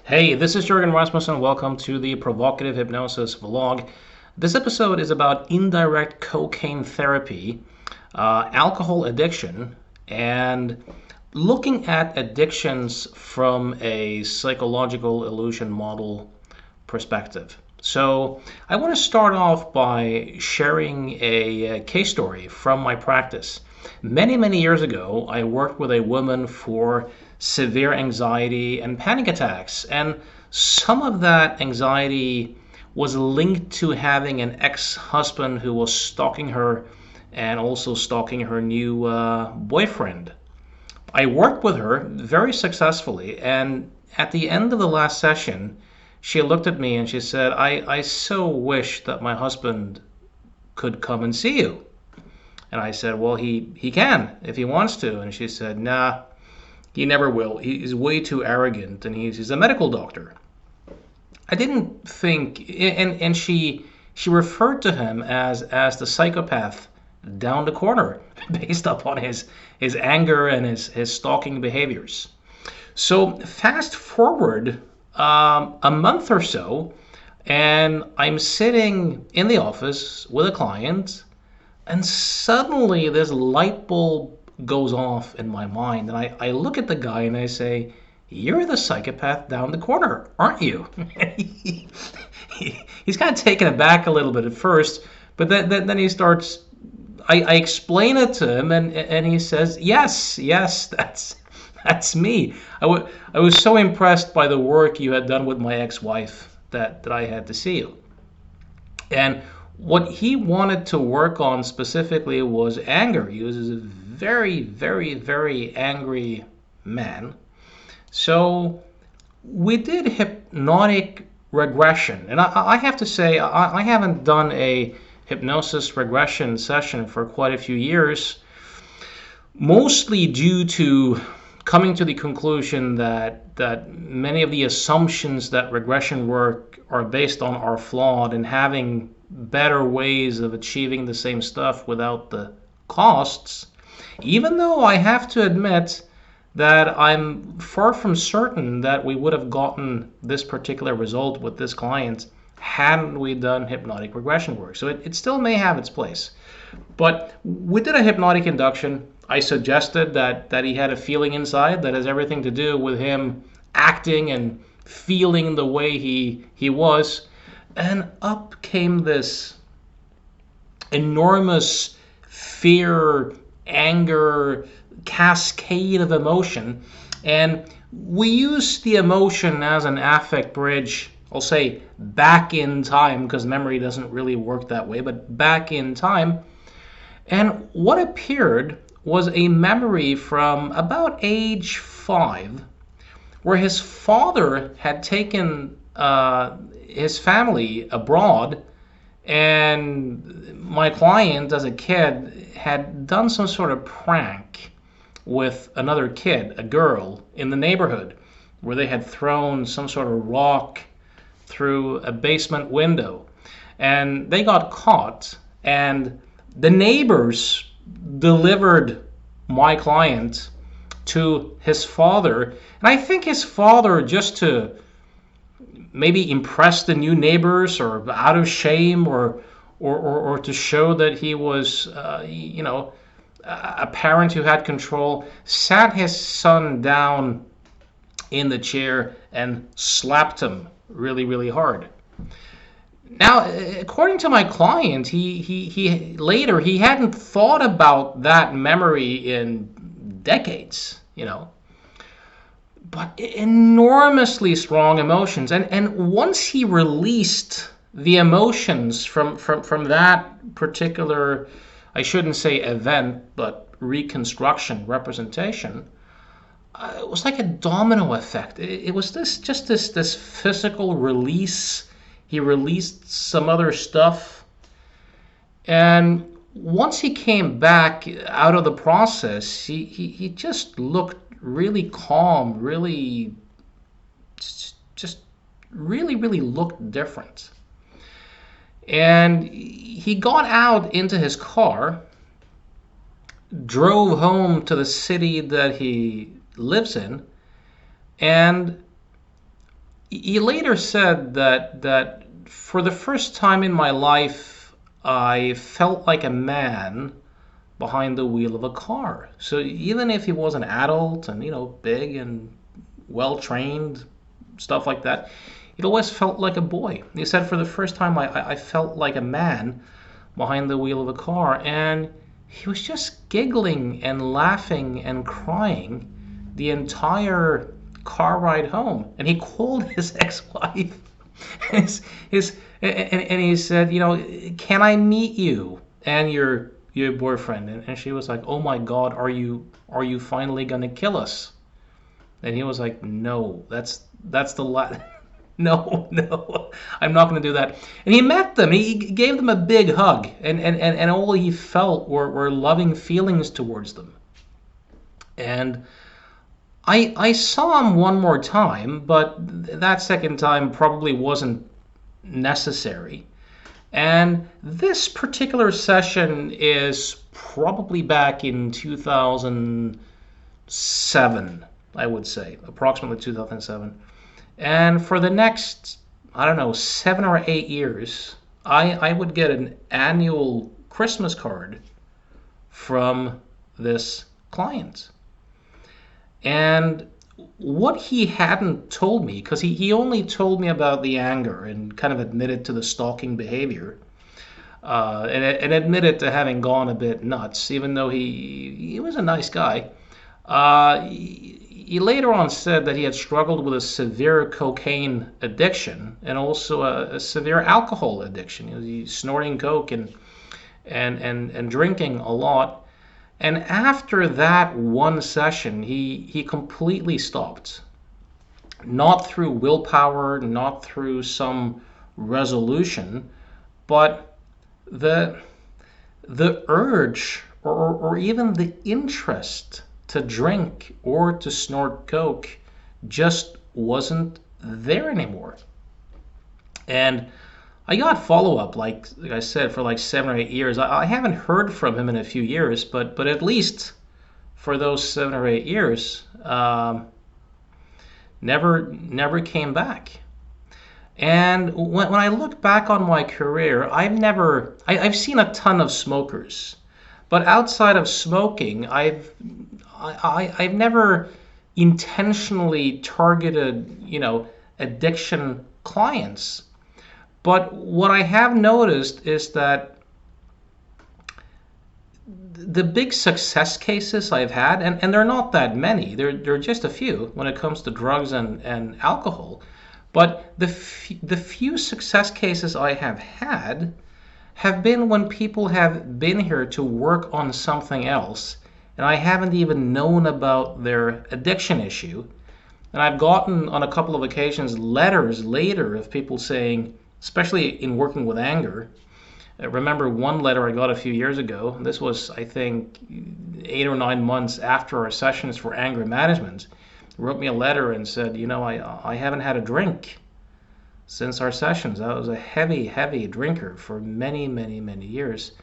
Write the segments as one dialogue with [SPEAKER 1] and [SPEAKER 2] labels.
[SPEAKER 1] Hey, this is Jurgen Rasmussen. Welcome to the Provocative Hypnosis vlog. This episode is about indirect cocaine therapy, alcohol addiction, and looking at addictions from a psychological illusion model perspective. So, I want to start off by sharing a case story from my practice. Many years ago, I worked with a woman for severe anxiety and panic attacks, and some of that anxiety was linked to having an ex-husband who was stalking her and also stalking her new boyfriend. I worked with her very successfully, and at the end of the last session, she looked at me and she said, I so wish that my husband could come and see you. And I said, well, he can if he wants to. And she said, nah, he never will. He's way too arrogant, and he's a medical doctor. I didn't think, and she referred to him as the psychopath down the corner based upon his anger and his stalking behaviors. So fast forward a month or so, and I'm sitting in the office with a client, and suddenly this light bulb goes off in my mind. And I look at the guy and I say, you're the psychopath down the corner, aren't you? He's kind of taken aback a little bit at first, but then he starts, I explain it to him, and he says, yes, that's me. I was so impressed by the work you had done with my ex-wife that I had to see you. And what he wanted to work on specifically was anger. He was a very angry man. So we did hypnotic regression. And I have to say, I haven't done a hypnosis regression session for quite a few years, mostly due to coming to the conclusion that many of the assumptions that regression work are based on are flawed, and having better ways of achieving the same stuff without the costs, even though I have to admit that I'm far from certain that we would have gotten this particular result with this client hadn't we done hypnotic regression work. So it still may have its place. But we did a hypnotic induction. I suggested that he had a feeling inside that has everything to do with him acting and feeling the way he was. And up came this enormous fear, anger, cascade of emotion. And we use the emotion as an affect bridge, I'll say back in time, because memory doesn't really work that way, but back in time. And what appeared was a memory from about age 5, where his father had taken his family abroad, and my client as a kid had done some sort of prank with another kid, a girl, in the neighborhood, where they had thrown some sort of rock through a basement window. And they got caught, and the neighbors delivered my client to his father. And I think his father, just to maybe impress the new neighbors, or out of shame, or to show that he was, a parent who had control, sat his son down in the chair and slapped him really hard. Now, according to my client, he later, he hadn't thought about that memory in decades, but enormously strong emotions. And once he released the emotions from that particular, I shouldn't say event, but reconstruction, representation, it was like a domino effect. It was this physical release. He released some other stuff, and once he came back out of the process, he just looked really calm, really just really looked different. And he got out into his car, drove home to the city that he lives in, and He later said that for the first time in my life, I felt like a man behind the wheel of a car. So even if he was an adult and big and well trained, stuff like that, it always felt like a boy. He said for the first time I felt like a man behind the wheel of a car, and he was just giggling and laughing and crying the entire car ride home. And he called his ex-wife, and he said, can I meet you and your boyfriend? And she was like, oh my God, are you finally gonna kill us? And he was like, no, that's the last. No, no, I'm not going to do that. And he met them. He gave them a big hug, and all he felt were loving feelings towards them. And I saw him one more time, but that second time probably wasn't necessary. And this particular session is probably back in 2007, I would say, approximately 2007. And for the next, I don't know, 7 or 8 years, I would get an annual Christmas card from this client. And what he hadn't told me, because he only told me about the anger and kind of admitted to the stalking behavior, and admitted to having gone a bit nuts, even though he was a nice guy. He later on said that he had struggled with a severe cocaine addiction and also a severe alcohol addiction. He's snorting coke and drinking a lot. And after that one session, he completely stopped. Not through willpower, not through some resolution, but the urge or even the interest to drink or to snort coke just wasn't there anymore. And I got follow up, like I said, for like 7 or 8 years. I haven't heard from him in a few years, but at least for those 7 or 8 years, never came back. And when I look back on my career, I've seen a ton of smokers, but outside of smoking, I've never intentionally targeted, addiction clients. But what I have noticed is that the big success cases I've had, and they're not that many, they're just a few when it comes to drugs and alcohol, but the few success cases I have been when people have been here to work on something else, and I haven't even known about their addiction issue. And I've gotten on a couple of occasions letters later of people saying, especially in working with anger. I remember one letter I got a few years ago. This was, I think, 8 or 9 months after our sessions for anger management. He wrote me a letter and said, I haven't had a drink since our sessions. I was a heavy drinker for many, many, many years.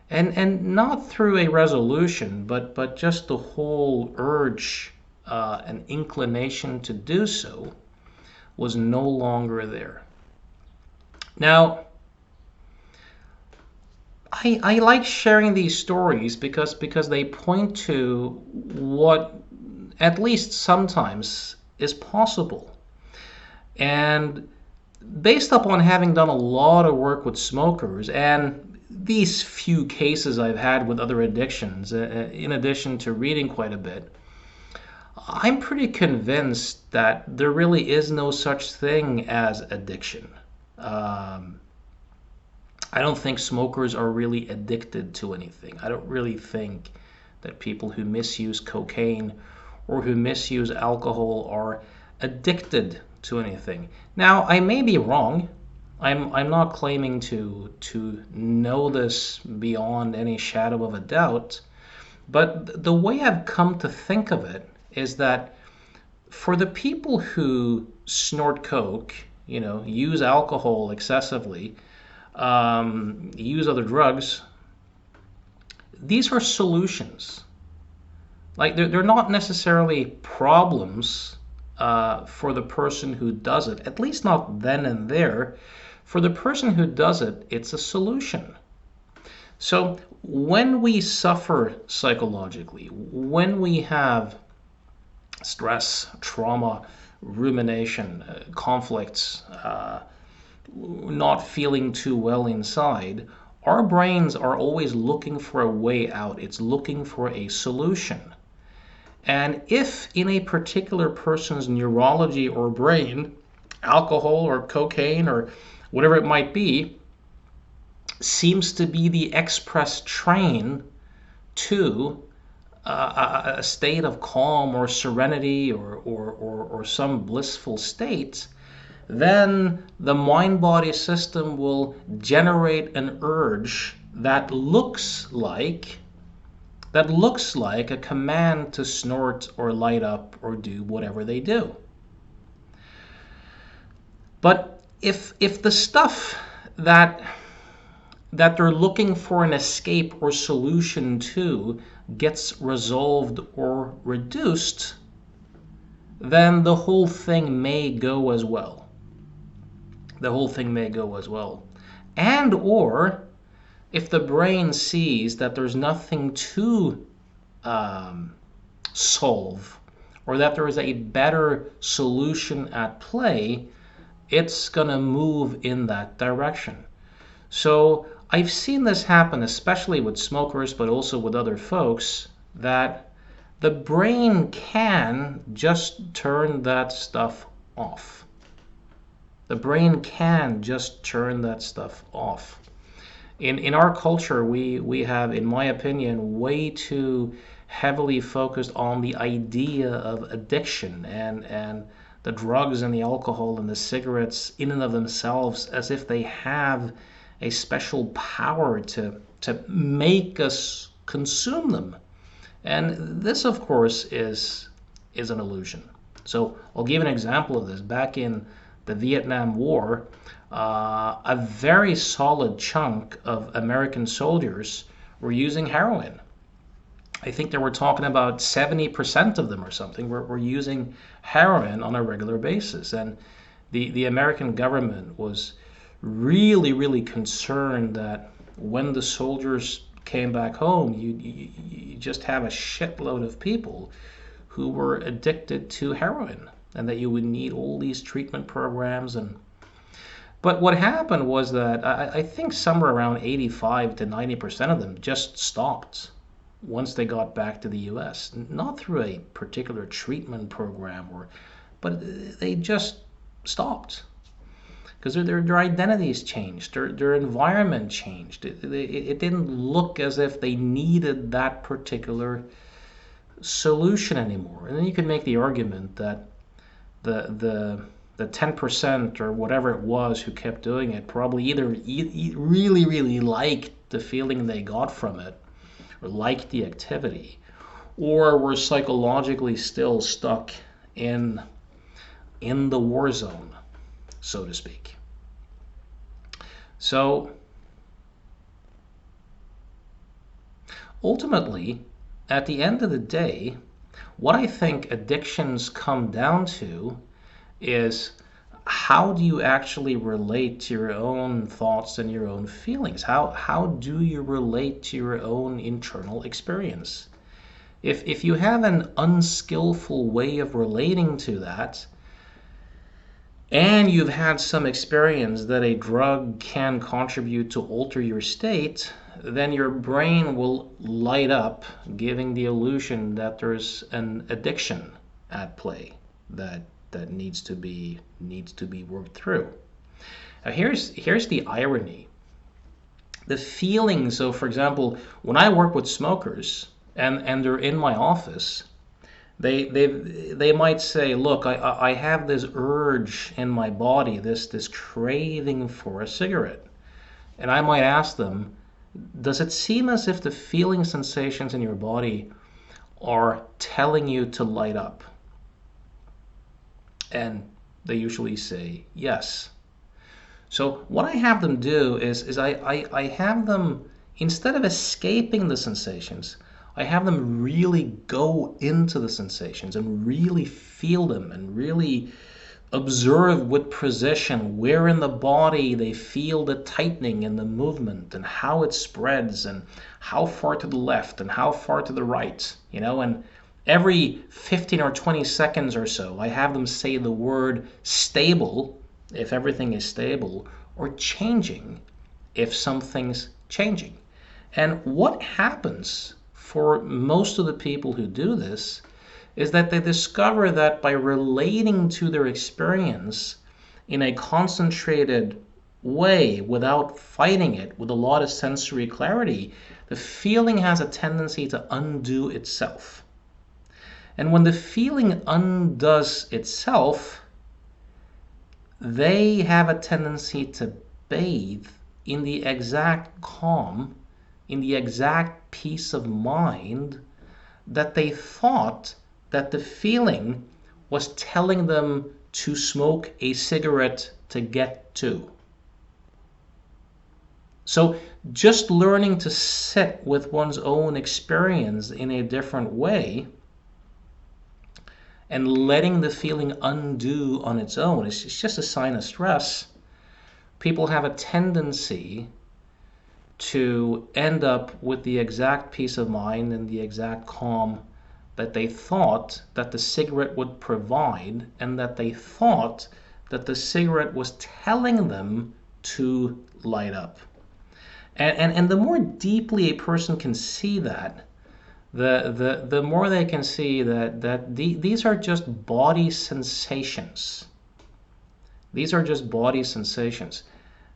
[SPEAKER 1] And not through a resolution, but just the whole urge and inclination to do so was no longer there. Now, I like sharing these stories because they point to what at least sometimes is possible. And based upon having done a lot of work with smokers and these few cases I've had with other addictions, in addition to reading quite a bit, I'm pretty convinced that there really is no such thing as addiction. I don't think smokers are really addicted to anything. I don't really think that people who misuse cocaine or who misuse alcohol are addicted to anything. Now, I may be wrong. I'm not claiming to know this beyond any shadow of a doubt, but the way I've come to think of it is that for the people who snort coke, use alcohol excessively, use other drugs, these are solutions. Like they're not necessarily problems for the person who does it, at least not then and there. For the person who does it, it's a solution. So when we suffer psychologically, when we have stress, trauma, rumination, conflicts, not feeling too well inside, our brains are always looking for a way out. It's looking for a solution. And if in a particular person's neurology or brain, alcohol or cocaine or whatever it might be, seems to be the express train to a state of calm or serenity or some blissful state, then the mind-body system will generate an urge that looks like a command to snort or light up or do whatever they do. But if the stuff that they're looking for an escape or solution to gets resolved or reduced, then the whole thing may go as well. The whole thing may go as well. And or if the brain sees that there's nothing to solve, or that there is a better solution at play, it's going to move in that direction. So I've seen this happen, especially with smokers, but also with other folks, that the brain can just turn that stuff off. The brain can just turn that stuff off. In our culture, we have, in my opinion, way too heavily focused on the idea of addiction and the drugs and the alcohol and the cigarettes in and of themselves, as if they have a special power to make us consume them. And this, of course, is an illusion. So I'll give an example of this. Back in the Vietnam War, a very solid chunk of American soldiers were using heroin. I think they were talking about 70% of them or something were using heroin on a regular basis. And the American government was really, really concerned that when the soldiers came back home, you just have a shitload of people who were addicted to heroin, and that you would need all these treatment programs. But what happened was that I think somewhere around 85 to 90% of them just stopped once they got back to the US. Not through a particular treatment program, but they just stopped. Because their identities changed, their environment changed. It didn't look as if they needed that particular solution anymore. And then you could make the argument that the 10% or whatever it was who kept doing it probably either really, really liked the feeling they got from it, or liked the activity, or were psychologically still stuck in the war zone, so to speak. So ultimately, at the end of the day, what I think addictions come down to is, how do you actually relate to your own thoughts and your own feelings? How do you relate to your own internal experience? If you have an unskillful way of relating to that, and you've had some experience that a drug can contribute to alter your state, then your brain will light up, giving the illusion that there's an addiction at play that needs to be worked through. Now here's the irony. The feeling, so for example, when I work with smokers and they're in my office, they might say, look, I have this urge in my body, this craving for a cigarette. And I might ask them, does it seem as if the feeling sensations in your body are telling you to light up? And they usually say yes. So what I have them do is I have them, instead of escaping the sensations, I have them really go into the sensations and really feel them and really observe with precision where in the body they feel the tightening and the movement and how it spreads and how far to the left and how far to the right, and every 15 or 20 seconds or so, I have them say the word stable if everything is stable, or changing if something's changing. And what happens for most of the people who do this is that they discover that by relating to their experience in a concentrated way without fighting it with a lot of sensory clarity, the feeling has a tendency to undo itself. And when the feeling undoes itself, they have a tendency to bathe in the exact calm, in the exact peace of mind that they thought that the feeling was telling them to smoke a cigarette to get to. So just learning to sit with one's own experience in a different way and letting the feeling undo on its own, it's just a sign of stress. People have a tendency to end up with the exact peace of mind and the exact calm that they thought that the cigarette would provide, and that they thought that the cigarette was telling them to light up. And the more deeply a person can see that, the more they can see that these are just body sensations. These are just body sensations.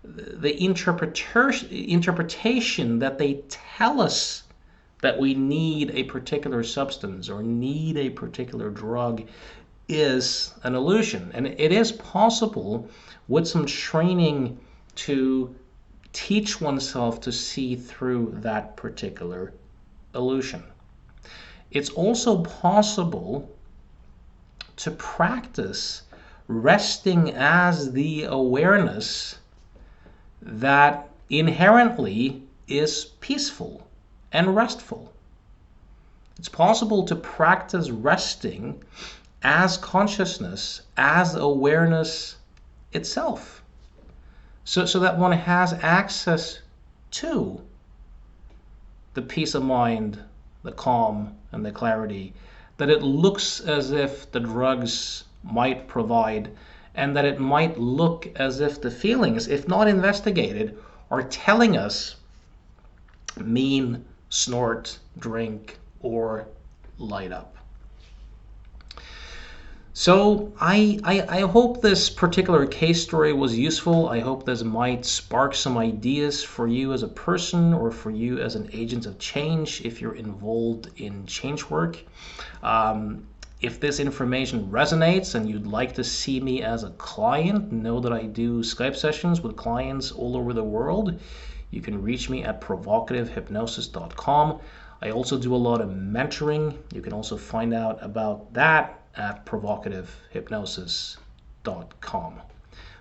[SPEAKER 1] The interpretation that they tell us that we need a particular substance or need a particular drug is an illusion. And it is possible with some training to teach oneself to see through that particular illusion. It's also possible to practice resting as the awareness that inherently is peaceful and restful. It's possible to practice resting as consciousness, as awareness itself, so that one has access to the peace of mind, the calm, and the clarity that it looks as if the drugs might provide, and that it might look as if the feelings, if not investigated, are telling us mean, snort, drink, or light up. So I hope this particular case story was useful. I hope this might spark some ideas for you as a person or for you as an agent of change if you're involved in change work. If this information resonates and you'd like to see me as a client, know that I do Skype sessions with clients all over the world. You can reach me at provocativehypnosis.com. I also do a lot of mentoring. You can also find out about that at provocativehypnosis.com.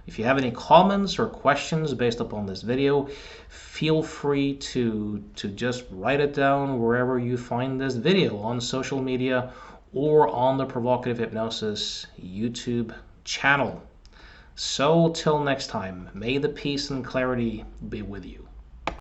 [SPEAKER 1] If you have any comments or questions based upon this video, feel free to just write it down wherever you find this video, on social media or on the Provocative Hypnosis YouTube channel. So till next time, may the peace and clarity be with you.